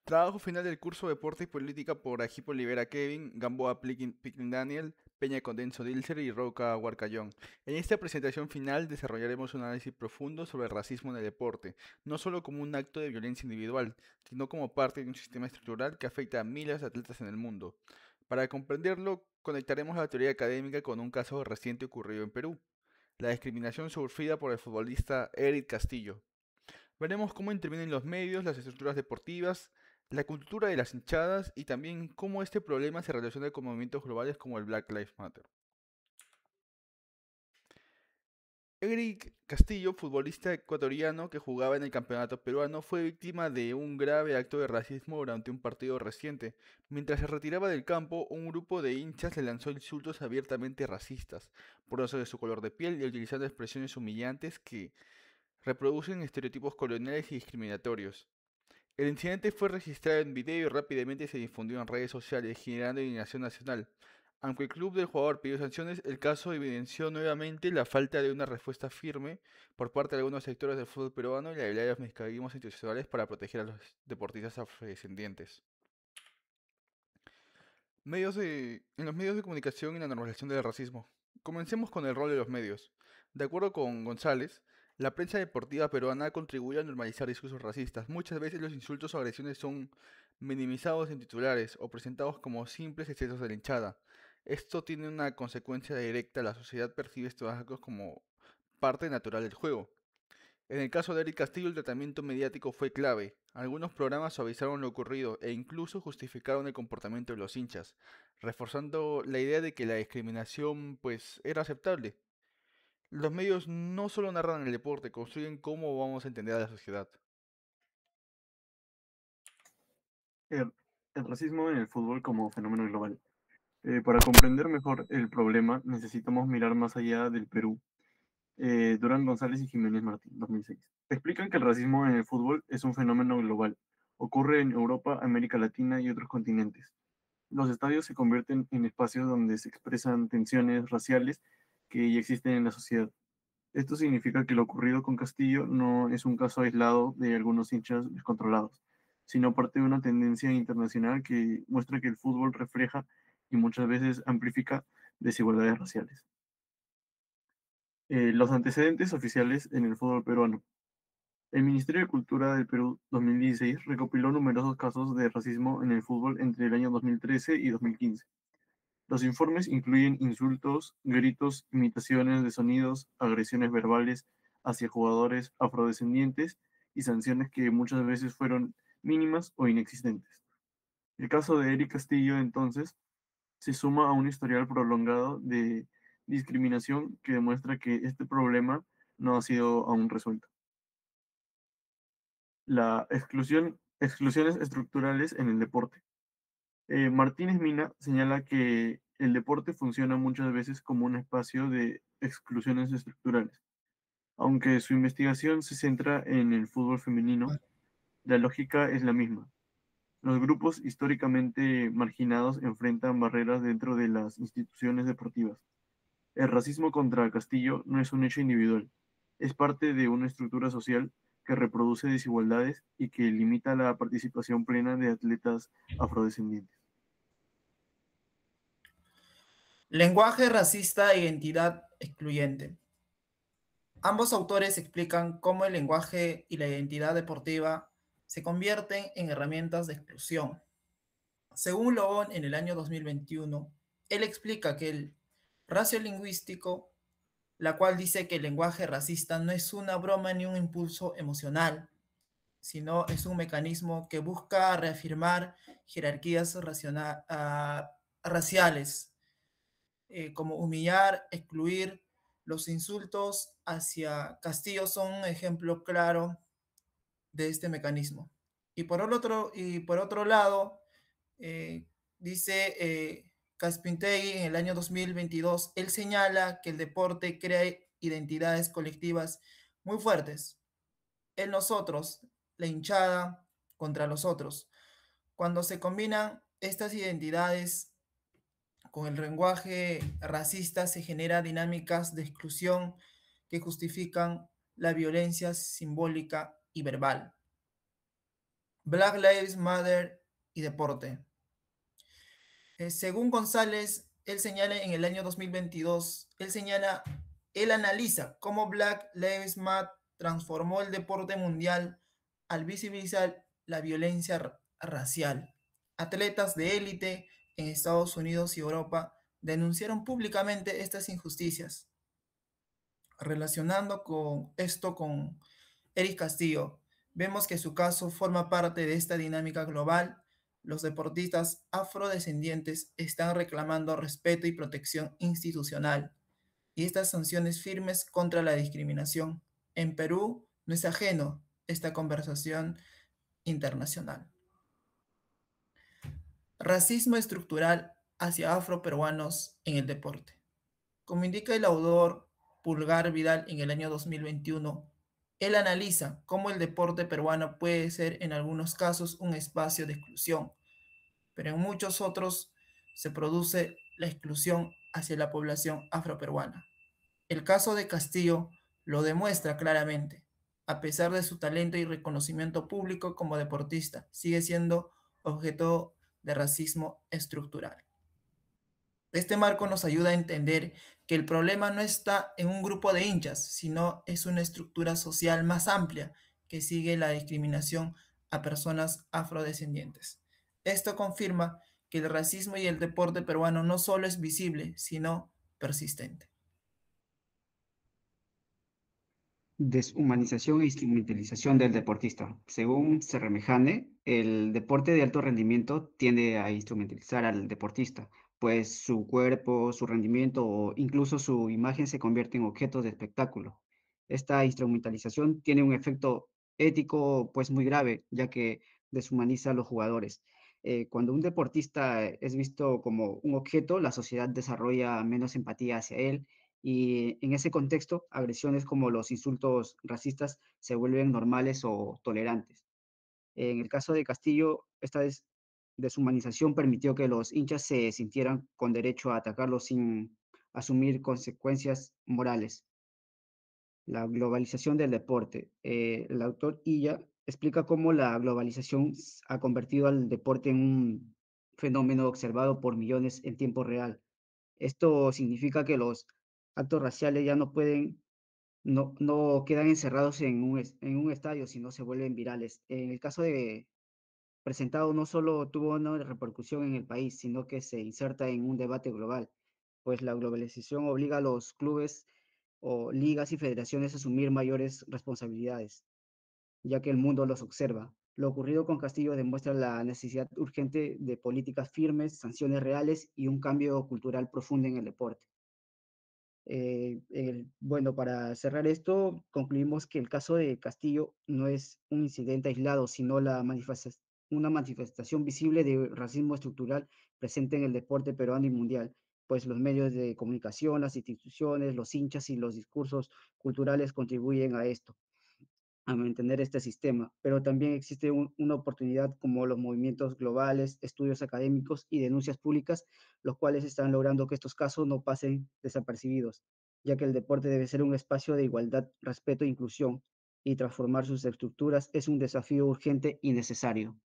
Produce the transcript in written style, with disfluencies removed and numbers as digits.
Trabajo final del curso Deporte y Política por Ajipo Olivera Kevin, Gamboa Picking Daniel, Peña Condenso Dilcer y Roca Huarcayón. En esta presentación final desarrollaremos un análisis profundo sobre el racismo en el deporte, no solo como un acto de violencia individual, sino como parte de un sistema estructural que afecta a miles de atletas en el mundo. Para comprenderlo, conectaremos la teoría académica con un caso reciente ocurrido en Perú, la discriminación sufrida por el futbolista Eric Castillo. Veremos cómo intervienen los medios, las estructuras deportivas, la cultura de las hinchadas y también cómo este problema se relaciona con movimientos globales como el Black Lives Matter. Eric Castillo, futbolista ecuatoriano que jugaba en el campeonato peruano, fue víctima de un grave acto de racismo durante un partido reciente. Mientras se retiraba del campo, un grupo de hinchas le lanzó insultos abiertamente racistas, por eso de su color de piel y utilizando expresiones humillantes que reproducen estereotipos coloniales y discriminatorios. El incidente fue registrado en video y rápidamente se difundió en redes sociales, generando indignación nacional. Aunque el club del jugador pidió sanciones, el caso evidenció nuevamente la falta de una respuesta firme por parte de algunos sectores del fútbol peruano y la debilidad de los mecanismos institucionales para proteger a los deportistas afrodescendientes. En los medios de comunicación y la normalización del racismo. Comencemos con el rol de los medios. De acuerdo con González, la prensa deportiva peruana contribuye a normalizar discursos racistas. Muchas veces los insultos o agresiones son minimizados en titulares o presentados como simples excesos de la hinchada. Esto tiene una consecuencia directa. La sociedad percibe estos actos como parte natural del juego. En el caso de Eric Castillo, el tratamiento mediático fue clave. Algunos programas suavizaron lo ocurrido e incluso justificaron el comportamiento de los hinchas, reforzando la idea de que la discriminación pues era aceptable. Los medios no solo narran el deporte, construyen cómo vamos a entender a la sociedad. El, el racismo en el fútbol como fenómeno global. Para comprender mejor el problema, necesitamos mirar más allá del Perú. Durán González y Jiménez Martín, 2006. Explican que el racismo en el fútbol es un fenómeno global. Ocurre en Europa, América Latina y otros continentes. Los estadios se convierten en espacios donde se expresan tensiones raciales que ya existen en la sociedad. Esto significa que lo ocurrido con Castillo no es un caso aislado de algunos hinchas descontrolados, sino parte de una tendencia internacional que muestra que el fútbol refleja y muchas veces amplifica desigualdades raciales. Los antecedentes oficiales en el fútbol peruano. El Ministerio de Cultura del Perú 2016 recopiló numerosos casos de racismo en el fútbol entre el año 2013 y 2015. Los informes incluyen insultos, gritos, imitaciones de sonidos, agresiones verbales hacia jugadores afrodescendientes y sanciones que muchas veces fueron mínimas o inexistentes. El caso de Eric Castillo, entonces, se suma a un historial prolongado de discriminación que demuestra que este problema no ha sido aún resuelto. Exclusiones estructurales en el deporte. Martínez Mina señala que el deporte funciona muchas veces como un espacio de exclusiones estructurales. Aunque su investigación se centra en el fútbol femenino, la lógica es la misma. Los grupos históricamente marginados enfrentan barreras dentro de las instituciones deportivas. El racismo contra Castillo no es un hecho individual, es parte de una estructura social que reproduce desigualdades y que limita la participación plena de atletas afrodescendientes. Lenguaje racista e identidad excluyente. Ambos autores explican cómo el lenguaje y la identidad deportiva se convierten en herramientas de exclusión. Según Loón, en el año 2021, él explica que el raciolinguístico, la cual dice que el lenguaje racista no es una broma ni un impulso emocional, sino es un mecanismo que busca reafirmar jerarquías raciales, como humillar, excluir. Los insultos hacia Castillo son un ejemplo claro de este mecanismo. Y por otro lado, dice Caspintegui en el año 2022, él señala que el deporte crea identidades colectivas muy fuertes. El nosotros, la hinchada contra los otros. Cuando se combinan estas identidades con el lenguaje racista, se generan dinámicas de exclusión que justifican la violencia simbólica y verbal. Black Lives Matter y deporte. Según González, él señala en el año 2022, él analiza cómo Black Lives Matter transformó el deporte mundial al visibilizar la violencia racial. Atletas de élite en Estados Unidos y Europa denunciaron públicamente estas injusticias, relacionando con esto con Eric Castillo. Vemos que su caso forma parte de esta dinámica global. Los deportistas afrodescendientes están reclamando respeto y protección institucional y estas sanciones firmes contra la discriminación. En Perú no es ajeno esta conversación internacional. Racismo estructural hacia afroperuanos en el deporte. Como indica el autor Pulgar Vidal en el año 2021, él analiza cómo el deporte peruano puede ser en algunos casos un espacio de exclusión, pero en muchos otros se produce la exclusión hacia la población afroperuana. El caso de Castillo lo demuestra claramente. A pesar de su talento y reconocimiento público como deportista, sigue siendo objeto de racismo estructural. Este marco nos ayuda a entender que el problema no está en un grupo de hinchas, sino es una estructura social más amplia que sigue la discriminación a personas afrodescendientes. Esto confirma que el racismo y el deporte peruano no solo es visible, sino persistente. Deshumanización e instrumentalización del deportista. Según Serremejane, el deporte de alto rendimiento tiende a instrumentalizar al deportista, pues su cuerpo, su rendimiento o incluso su imagen se convierte en objetos de espectáculo. Esta instrumentalización tiene un efecto ético pues muy grave, ya que deshumaniza a los jugadores. Cuando un deportista es visto como un objeto, la sociedad desarrolla menos empatía hacia él y en ese contexto, agresiones como los insultos racistas se vuelven normales o tolerantes. En el caso de Castillo, esta deshumanización permitió que los hinchas se sintieran con derecho a atacarlo sin asumir consecuencias morales. La globalización del deporte. El autor Illa explica cómo la globalización ha convertido al deporte en un fenómeno observado por millones en tiempo real. Esto significa que los actos raciales ya no quedan encerrados en en un estadio, sino se vuelven virales. En el caso de presentado, no solo tuvo una repercusión en el país, sino que se inserta en un debate global, pues la globalización obliga a los clubes o ligas y federaciones a asumir mayores responsabilidades, ya que el mundo los observa. Lo ocurrido con Castillo demuestra la necesidad urgente de políticas firmes, sanciones reales y un cambio cultural profundo en el deporte. Bueno, para cerrar esto, concluimos que el caso de Castillo no es un incidente aislado, sino una manifestación visible de racismo estructural presente en el deporte peruano y mundial, pues los medios de comunicación, las instituciones, los hinchas y los discursos culturales contribuyen a esto, a mantener este sistema, pero también existe una oportunidad como los movimientos globales, estudios académicos y denuncias públicas, los cuales están logrando que estos casos no pasen desapercibidos, ya que el deporte debe ser un espacio de igualdad, respeto e inclusión, y transformar sus estructuras es un desafío urgente y necesario.